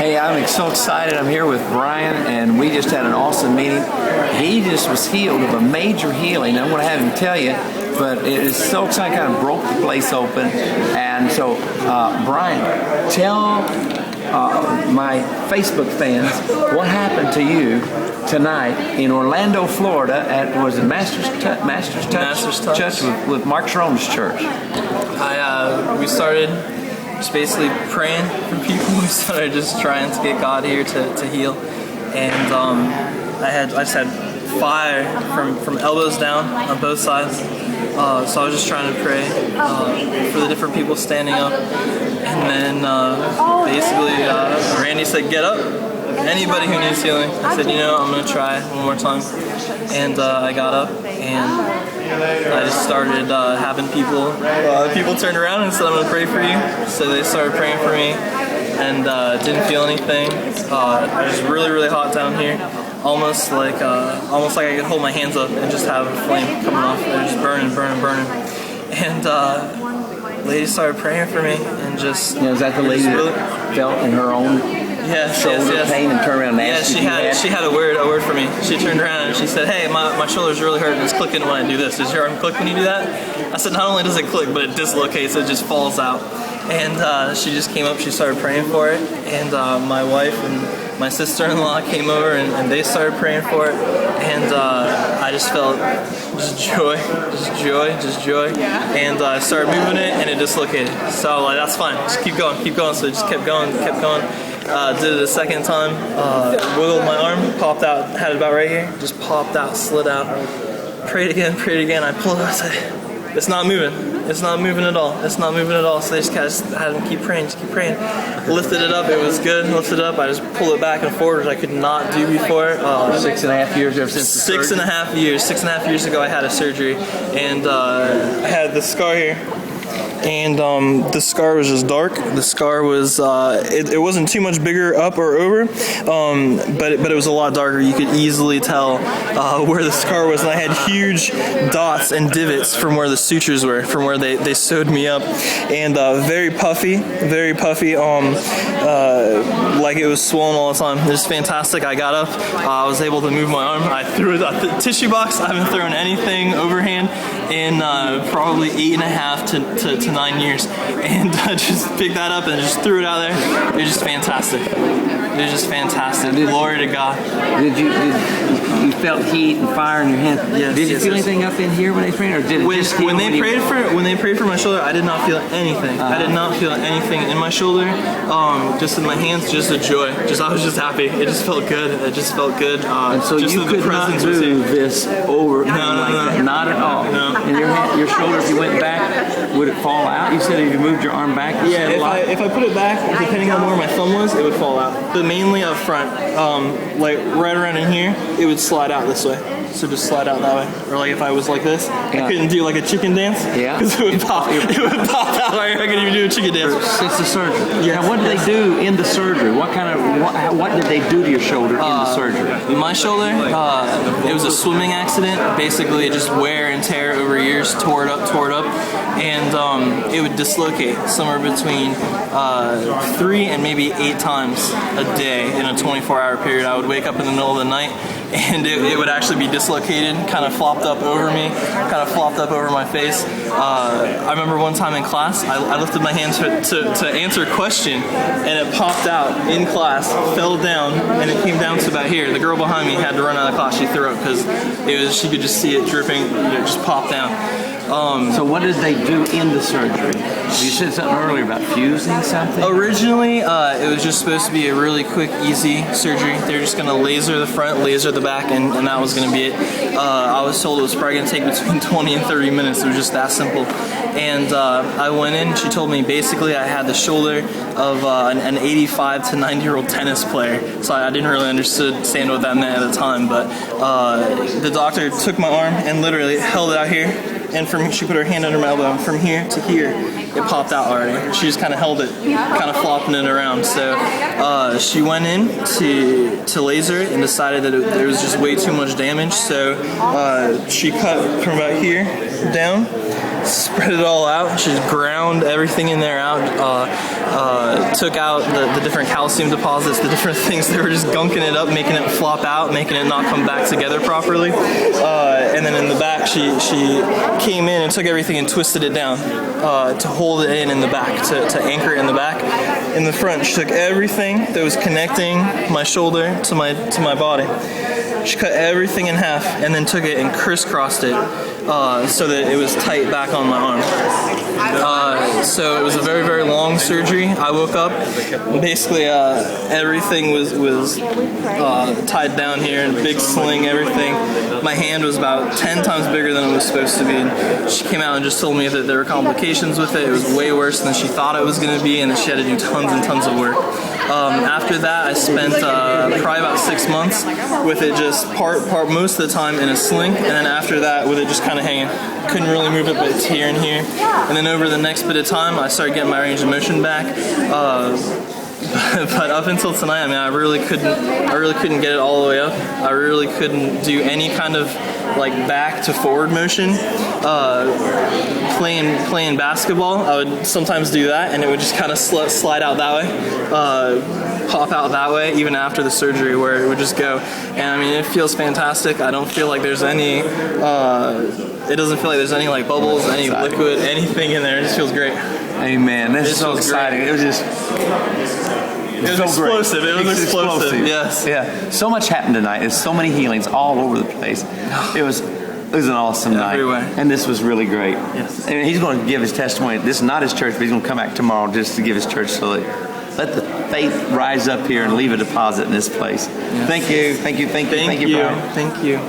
Hey, I'm so excited. I'm here with Brian, and we just had an awesome meeting. He just was healed of a major healing. I'm going to have him tell you, but it is so exciting. Kind of broke the place open. And so, Brian, tell my Facebook fans what happened to you tonight in Orlando, Florida, at was it Master's Touch Church with Mark Schroem's church. We started just basically praying for people. We started just trying to get God here to heal, and I just had fire from elbows down on both sides. So I was just trying to pray for the different people standing up, and then basically Randy said, "Get up." Anybody who needs healing. I said, I'm going to try one more time. And I got up and I just started having people turn around and said, "I'm going to pray for you." So they started praying for me and didn't feel anything. It was really, really hot down here. Almost like I could hold my hands up and just have a flame coming off. They're just burning. And lady started praying for me and just... Is that the lady that felt in her own... shoulder pain and turned around and asked she had a word for me. She turned around and she said, "Hey, my shoulder's really hurting. It's clicking when I do this. Does your arm click when you do that?" I said, "Not only does it click, but it dislocates. It just falls out." And she just came up. She started praying for it. And my wife and my sister-in-law came over and they started praying for it. And I just felt just joy. And I started moving it and it dislocated. So like, that's fine. Just keep going. So I just kept going. Did it a second time, wiggled my arm, popped out, had it about right here, just popped out, slid out, prayed again, I pulled it, I said, "It's not moving at all, so they just had to keep praying, lifted it up, it was good, lifted it up, I just pulled it back and forward, which I could not do before. 6.5 years ever since the surgery? 6.5 years ago I had a surgery, and I had the scar here. And the scar was just dark. The scar was, it wasn't too much bigger up or over, but it was a lot darker. You could easily tell where the scar was, and I had huge dots and divots from where the sutures were, from where they sewed me up, and very puffy, like it was swollen all the time. It was fantastic. I got up, I was able to move my arm. I threw it at the tissue box. I haven't thrown anything overhand in probably 8.5 to 9 years, and just picked that up and just threw it out there. It was just fantastic. Glory to God. Did you felt heat and fire in your hand? Yes. Did you feel anything up in here when they prayed, or did it just heal when they prayed for my shoulder? I did not feel anything. I did not feel anything in my shoulder. Just in my hands, just a joy. I was just happy. It just felt good. And so just you could not move this over that? Not at all. No. And your shoulder, if you went back, would it fall out? You said if you moved your arm back. Yeah. If I put it back, depending on where my thumb was, it would fall out. But mainly up front, like right around in here, it would slide out this way. So just slide out that way. Or like if I was like this, I couldn't do like a chicken dance. Yeah. Because it would pop out. I couldn't even do a chicken dance. Since the surgery. Yeah. Now, what did they do in the surgery? What did they do to your shoulder in the surgery? My shoulder, it was a swimming accident. Basically, just wear and tear over years, tore it up, and it would dislocate somewhere between 3 and maybe 8 times a day in a 24-hour period. I would wake up in the middle of the night, and it would actually be dislocated, kind of flopped up over me, kind of flopped up over my face. I remember one time in class, I lifted my hand to answer a question, and it popped out in class, fell down, and it came down to about here. The girl behind me had to run out of class. She threw up because she could just see it dripping, just popped down. So what did they do in the surgery? You said something earlier about fusing something? Originally, it was just supposed to be a really quick, easy surgery. They were just going to laser the front, laser the back, and that was going to be it. I was told it was probably going to take between 20 and 30 minutes. It was just that simple. And I went in, she told me basically I had the shoulder of an 85 to 90-year-old tennis player. So I didn't really understand what that meant at the time, but the doctor took my arm and literally held it out here, and she put her hand under my elbow, and from here to here, it popped out already. She just kind of held it, kind of flopping it around. So she went in to laser it and decided that there was just way too much damage. So she cut from about here down, spread it all out. She just ground everything in there out. Took out the different calcium deposits, the different things that were just gunking it up, making it flop out, making it not come back together properly. And then in the back, she came in and took everything and twisted it down to hold it in the back, to anchor it in the back. In the front, she took everything that was connecting my shoulder to my body. She cut everything in half and then took it and crisscrossed it so that it was tight back on my arm. So it was a very, very long surgery. I woke up, basically everything was tied down here in a big sling, everything. My hand was about 10 times bigger than it was supposed to be. And she came out and just told me that there were complications with it. It was way worse than she thought it was going to be, and that she had to do tons and tons of work. After that, I spent probably about 6 months with it just part most of the time in a sling, and then after that with it just kind of hanging. Couldn't really move it, but it's here and here. And then over the next bit of time, I started getting my range of motion back. But up until tonight, I mean, I really couldn't get it all the way up. I really couldn't do any kind of like back to forward motion. Playing basketball, I would sometimes do that, and it would just kind of slide out that way, pop out that way, even after the surgery, where it would just go. And I mean, it feels fantastic. I don't feel like there's any. It doesn't feel like there's any like bubbles, any liquid, anything in there. It just feels great. Hey man, this is so exciting. Great. It was just. It was explosive. It was explosive. Yes. Yeah. So much happened tonight. There's so many healings all over the place. It was an awesome night. Everywhere. And this was really great. Yes. And he's going to give his testimony. This is not his church, but he's going to come back tomorrow just to give his church, so that let the faith rise up here and leave a deposit in this place. Yes. Thank you, Brian. Thank you.